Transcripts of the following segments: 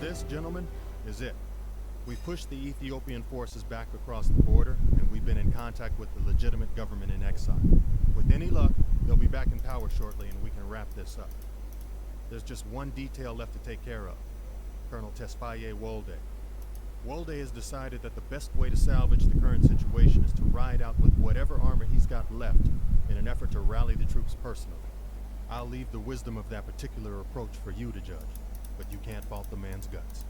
This, gentlemen, is it. We pushed the Ethiopian forces back across the border, and we've been in contact with the legitimate government in exile. With any luck, they'll be back in power shortly, and we can wrap this up. There's just one detail left to take care of. Colonel Tesfaye Wolde. Wolde has decided that the best way to salvage the current situation is to ride out with whatever armor he's got left in an effort to rally the troops personally. I'll leave the wisdom of that particular approach for you to judge, but you can't fault the man's guts.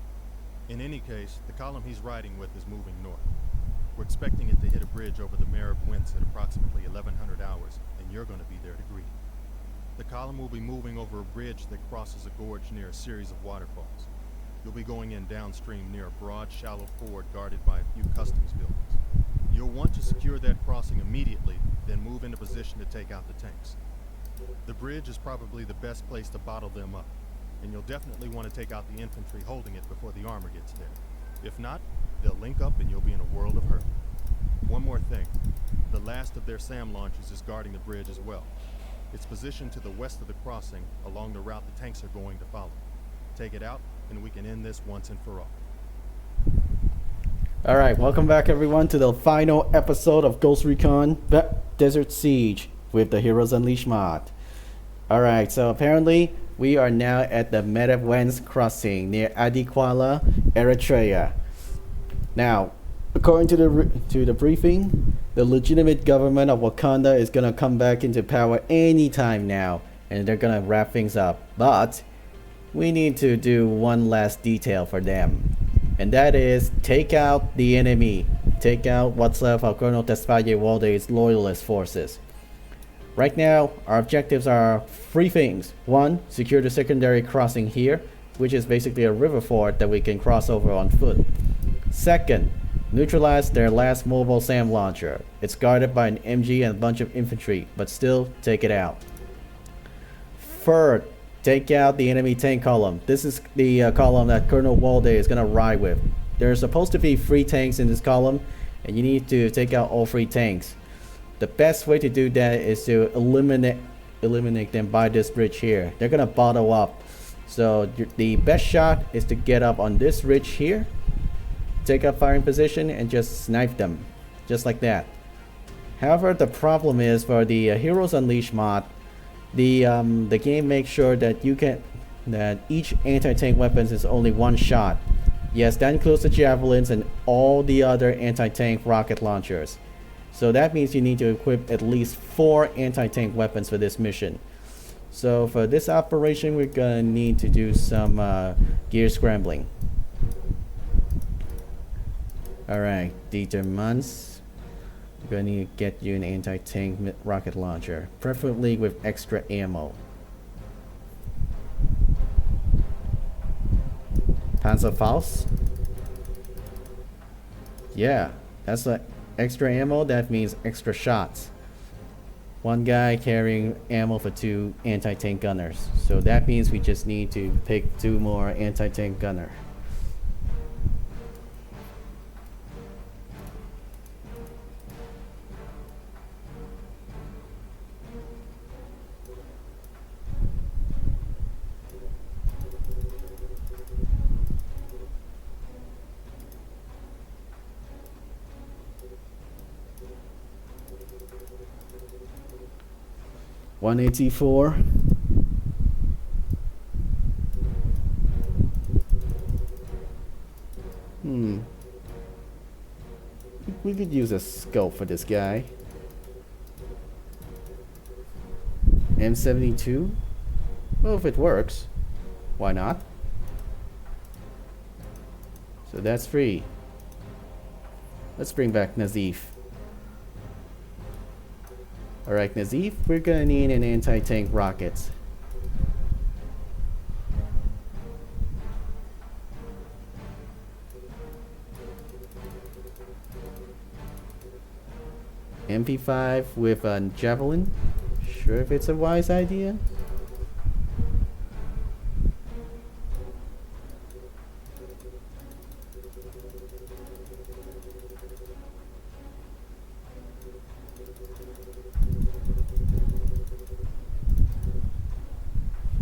In any case, the column he's riding with is moving north. We're expecting it to hit a bridge over the Mereb Wenz at approximately 1100 hours, and you're going to be there to greet it. The column will be moving over a bridge that crosses a gorge near a series of waterfalls. You'll be going in downstream near a broad, shallow ford guarded by a few customs buildings. You'll want to secure that crossing immediately, then move into position to take out the tanks. The bridge is probably the best place to bottle them up, and you'll definitely want to take out the infantry holding it before the armor gets there. If not, they'll link up and you'll be in a world of hurt. One more thing. The last of their SAM launchers is guarding the bridge as well. It's positioned to the west of the crossing, along the route the tanks are going to follow. Take it out, and we can end this once and for all. Alright, welcome back everyone to the final episode of Ghost Recon Desert Siege with the Heroes Unleashed mod. Alright, so apparently we are now at the Mereb Wenz crossing near Adi Kwala, Eritrea. Now, according to the briefing, the legitimate government of Wakanda is gonna come back into power anytime now, and they're gonna wrap things up. But we need to do one last detail for them, and that is take out the enemy. Take out what's left of Colonel Tesfaye Wolde's loyalist forces. Right now, our objectives are three things. One, secure the secondary crossing here, which is basically a river ford that we can cross over on foot. Second, neutralize their last mobile SAM launcher. It's guarded by an MG and a bunch of infantry, but still take it out. Third, take out the enemy tank column. This is the column that Colonel Wolde is going to ride with. There's supposed to be 3 tanks in this column, and you need to take out all 3 tanks. The best way to do that is to eliminate them by this bridge here. They're going to bottle up. So the best shot is to get up on this ridge here, take up firing position, and just snipe them. Just like that. However, the problem is for the Heroes Unleashed mod, the game makes sure that each anti-tank weapons is only 1 shot. Yes, that includes the javelins and all the other anti-tank rocket launchers. So that means you need to equip at least 4 anti-tank weapons for this mission. So for this operation, we're gonna need to do some gear scrambling. Alright, Dieter Munz. We're gonna need to get you an anti-tank rocket launcher, preferably with extra ammo. Panzerfaust? Yeah, that's like extra ammo. That means extra shots. 1 guy carrying ammo for 2 anti-tank gunners. So that means we just need to pick 2 more anti-tank gunner. .184. We could use a scope for this guy. M72? Well, if it works, why not? So that's free. Let's bring back Nazif. Alright, Nazif, we're gonna need an anti-tank rocket. MP5 with a javelin. Sure if it's a wise idea?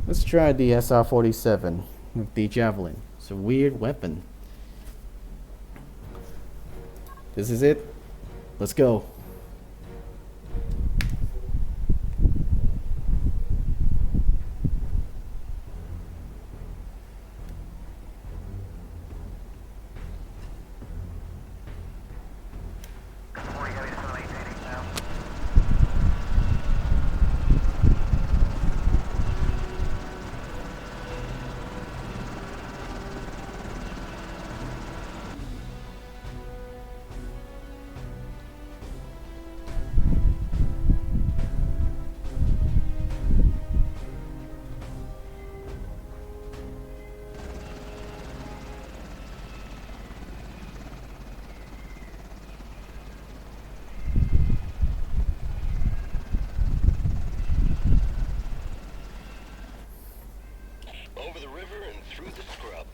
Let's try the SR-47 with the javelin. It's a weird weapon. This is it. Let's go. Over the river and through the scrub.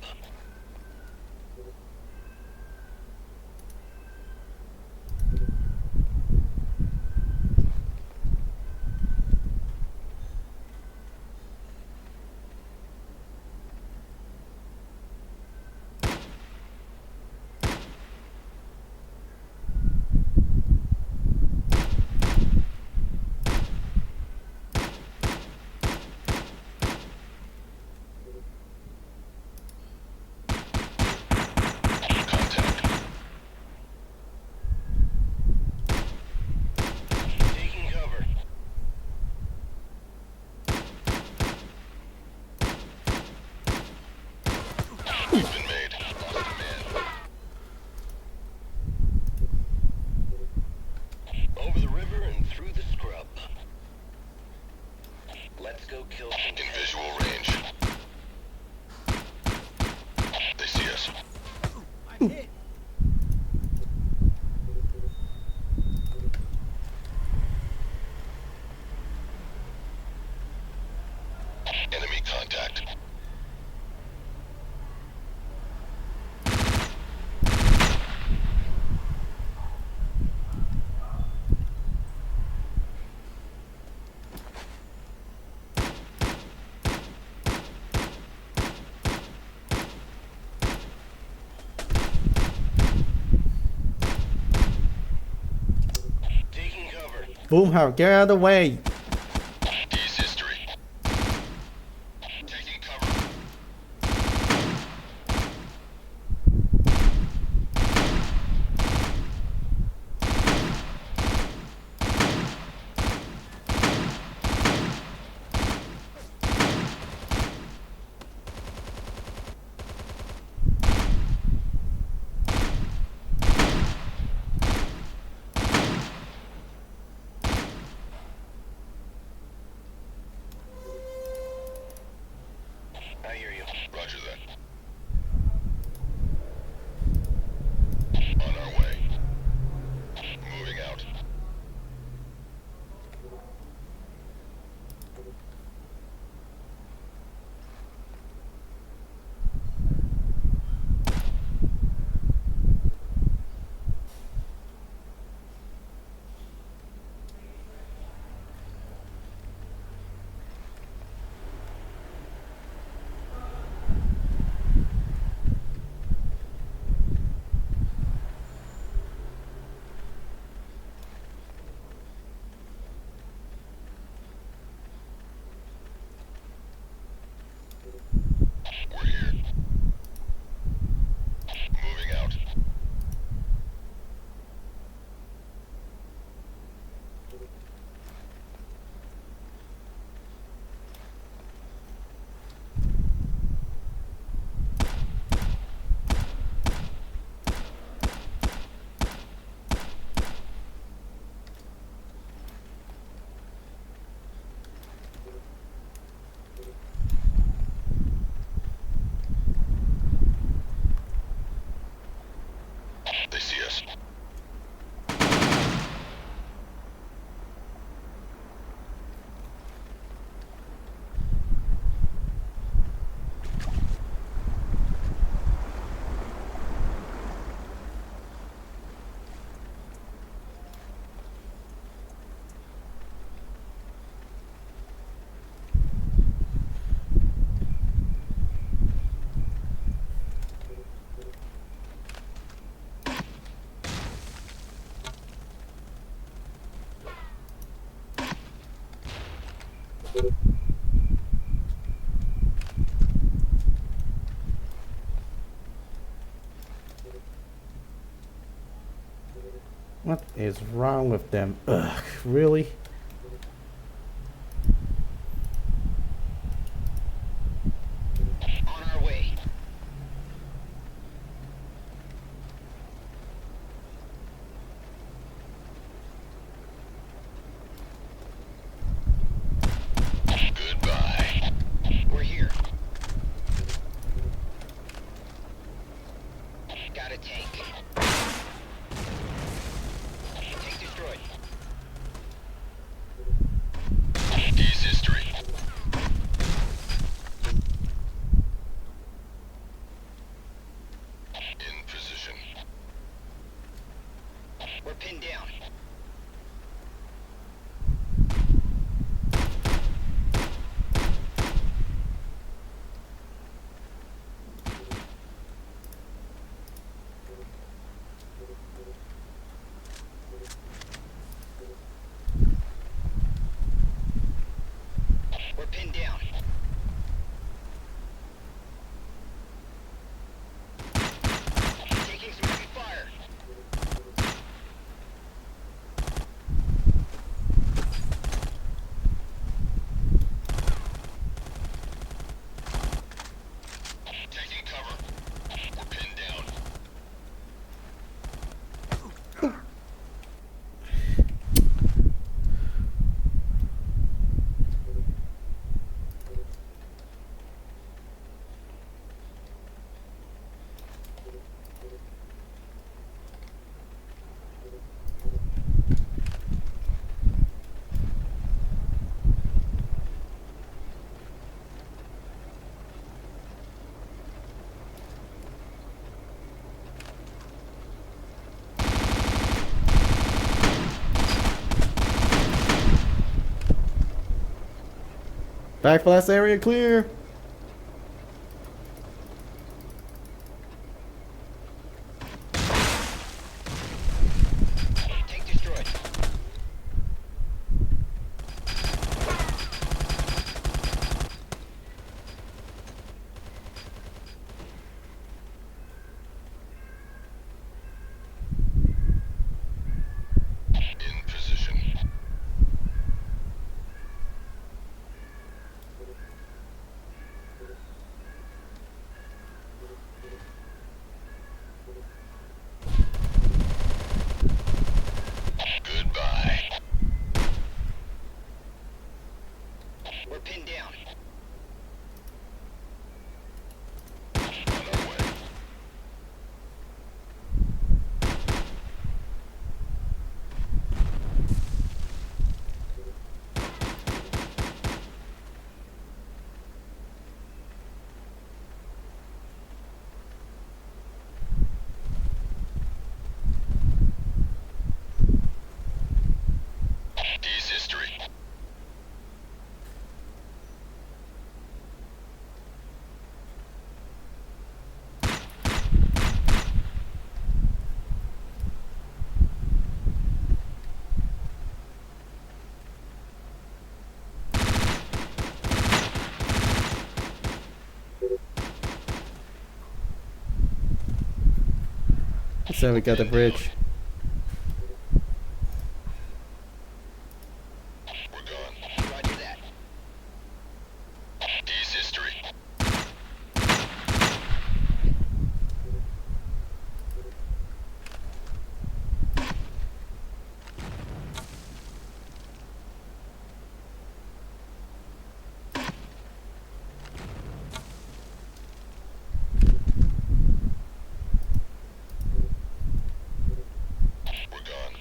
Taking cover. We've been made. On demand. Over the river and through the scrub. Let's go kill some. In visual range. They see us. I'm hit. Enemy contact. Taking cover. Boomhauer, get out of the way. Is history. Taking cover. What is wrong with them? Ugh, really? On our way. Goodbye. We're here. Got a tank. Tank destroyed. East history. In position. We're pinned down. We're pinned down. Taking some heavy fire. Taking cover. We're pinned down. Backblast area clear. Tank destroyed. In position. Goodbye. We're pinned down. On our way. East history. So we got the bridge. We're gone. Roger that. East history. We're gone.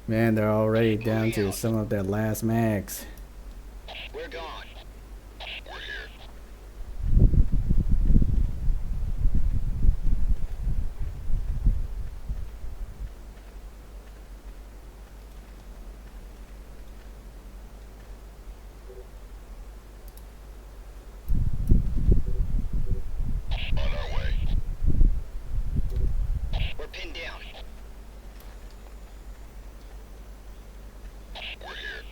Man, they're already down to some of their last mags. We're gone. We're here. On our way. We're pinned down. We're here.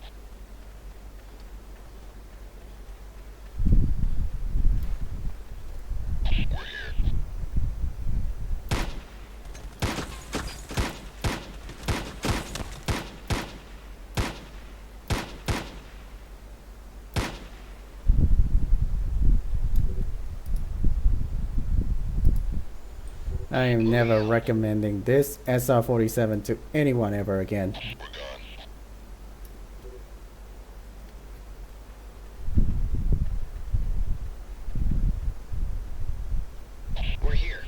I am never recommending this SR-47 to anyone ever again. We're gone. We're here.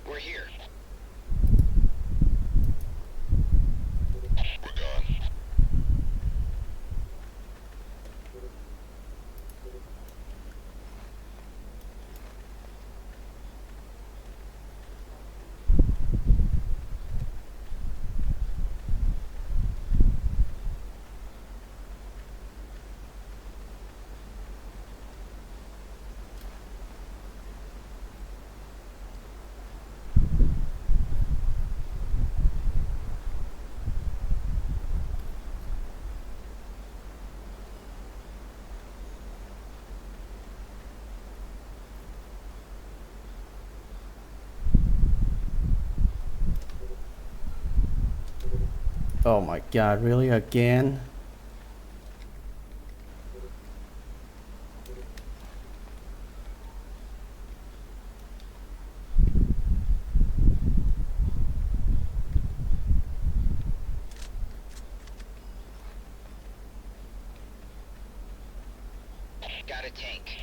We're here. We're gone. Oh my god, really again? Got a tank.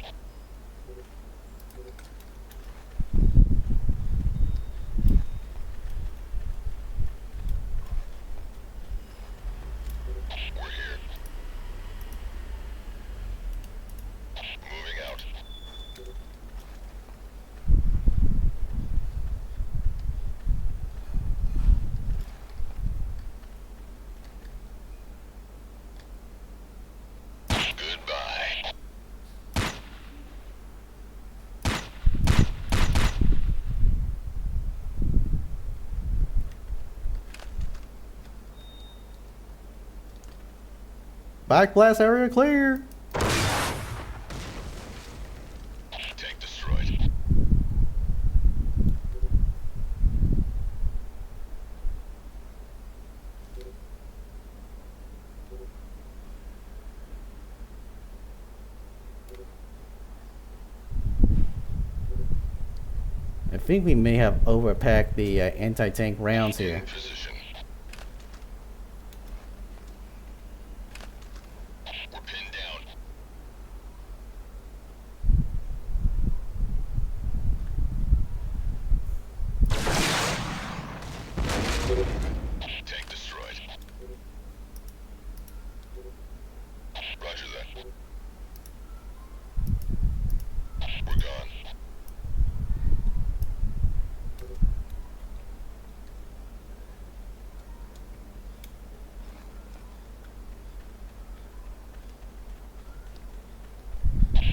We're here. Moving out. Goodbye. Backblast area clear! Tank destroyed. I think we may have overpacked the anti-tank rounds In here. position. We're pinned down. Tank destroyed. Roger that. We're gone.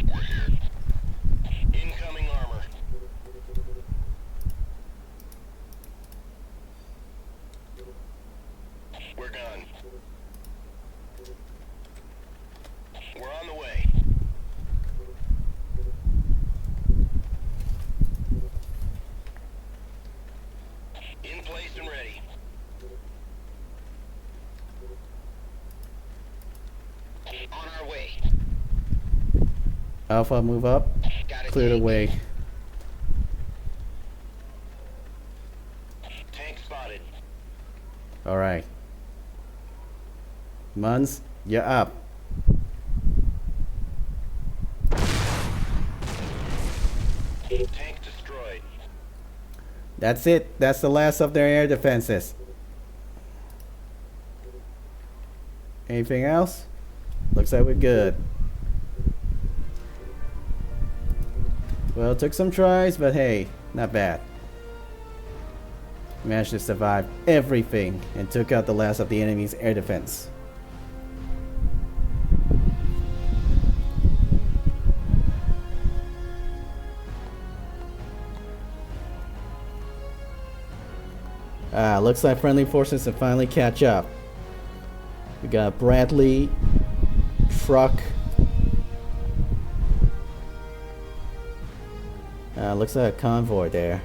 We're here. Incoming armor. We're gone. We're on the way. In place and ready. On our way. Alpha, move up. Got a Clear the tank. way. Tank spotted. Alright. Muns, you're up. Tank destroyed. That's it. That's the last of their air defenses. Anything else? Looks like we're good. Well, it took some tries, but hey, not bad. Managed to survive everything and took out the last of the enemy's air defense. Looks like friendly forces have finally catch up. We got Bradley, truck, Looks like a convoy there.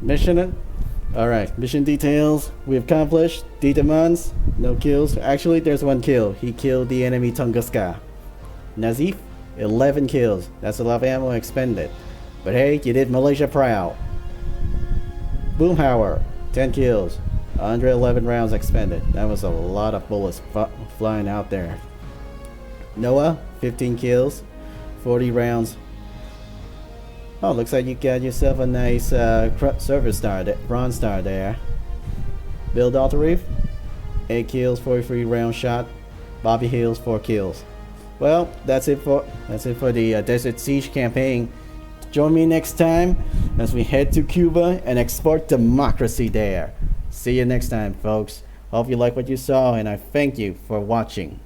Mission. Alright, mission details. We accomplished. D demands. No kills. Actually, there's one kill. He killed the enemy Tunguska. Nazif, 11 kills. That's a lot of ammo expended. But hey, you did Malaysia proud. Boomhauer, 10 kills. 111 rounds expended. That was a lot of bullets flying out there. Noah, 15 kills. 40 rounds. Oh, looks like you got yourself a nice service star, bronze star there. Bill Dalterreef, 8 kills, 43 round shot. Bobby Hills, 4 kills. Well, that's it for the Desert Siege campaign. Join me next time as we head to Cuba and export democracy there. See you next time, folks. Hope you like what you saw, and I thank you for watching.